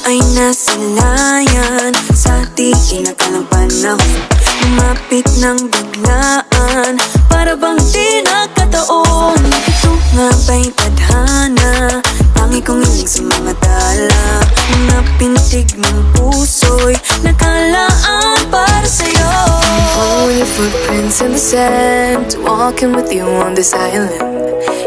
Ay nasilayan sa di inakalang panahon. Lumapit ng biglaan, para bang di nakataon. Ito nga ba'y tadhana, tangi kong hiling sa mga dala. Mga pintig ng puso'y nakalaan para sa'yo. Following your footprints in the sand, walking with you on this island,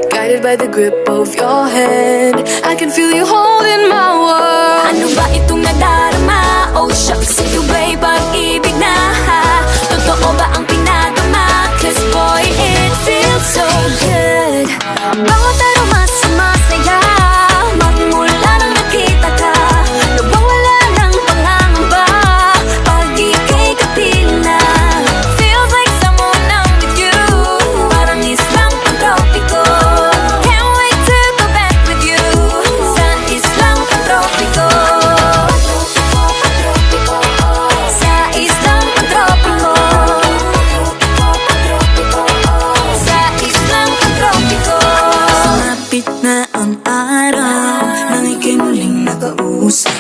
guided by the grip of your hand. I can feel you holding my world. Ano ba itong nadarama? Oh shucks, ito ba'y pag-ibig na? Totoo ba ang pinadama? Cause boy, it feels so good. Bawat aroma sumasaya, magmula nang nakita ka. Nawawala ng pangangamba pag ika'y kapiling na. Feels like someone I'm with you, parang islang pantropiko. Can't wait to go back with you sa islang pantropiko. Sa islang pantropiko. Sa islang pantropiko. Sumapit na ang araw nang ika'y muling nakausap.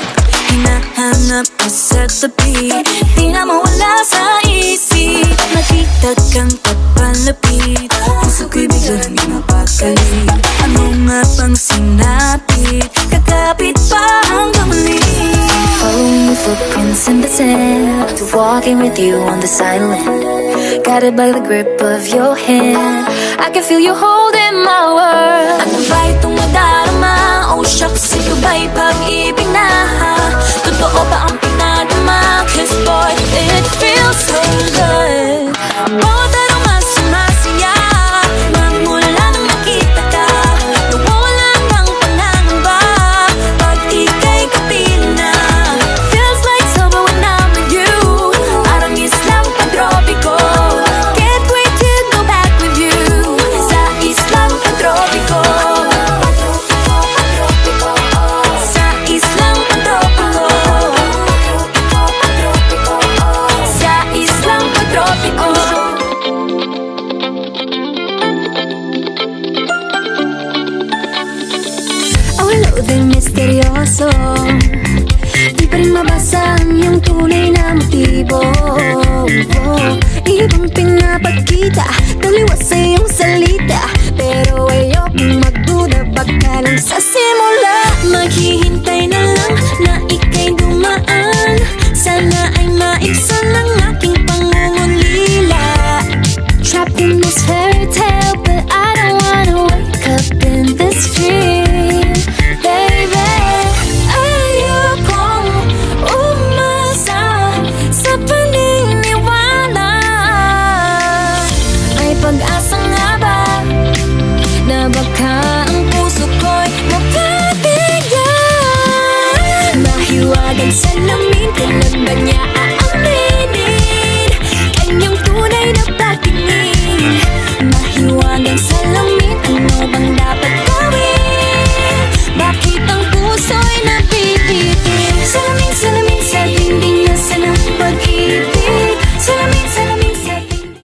Hinahanap ka sa tabi, di na mawala sa isip. Nakita kang papalapit, puso ko'y bigla nang mapakali. Ano nga bang sinapit, kakapit pa hanggang muli. Following your footprints in the sand, walking with you on this island, guided by the grip of your hand. I can feel you holding my world. Ano ba itong nadarama? Oh shucks, ito ba'y pag-ibig na? Totoo ba ang pinadama? Cause boy, it feels so good. Bawat aroma sumasaya, magmula nang nakita ka. Nawawala ng pangangamba pag ika'y kapiling na. Feels like summer when I'm with you, parang islang pantropiko. Can't wait to go back with you sa islang pantropiko. Sa islang pantropiko. Sa islang pantropiko. Ang loading misteryoso, di pa rin mabasa ang iyong tunay na motibo. Ibang pinapakita, taliwas sa iyong salita, pero ayokong magduda, baka lang sa simula. Maghihintay na lang na ika'y dumaan. Sana ay maibsan ang aking pangungulila. Trapped in this fairy tale,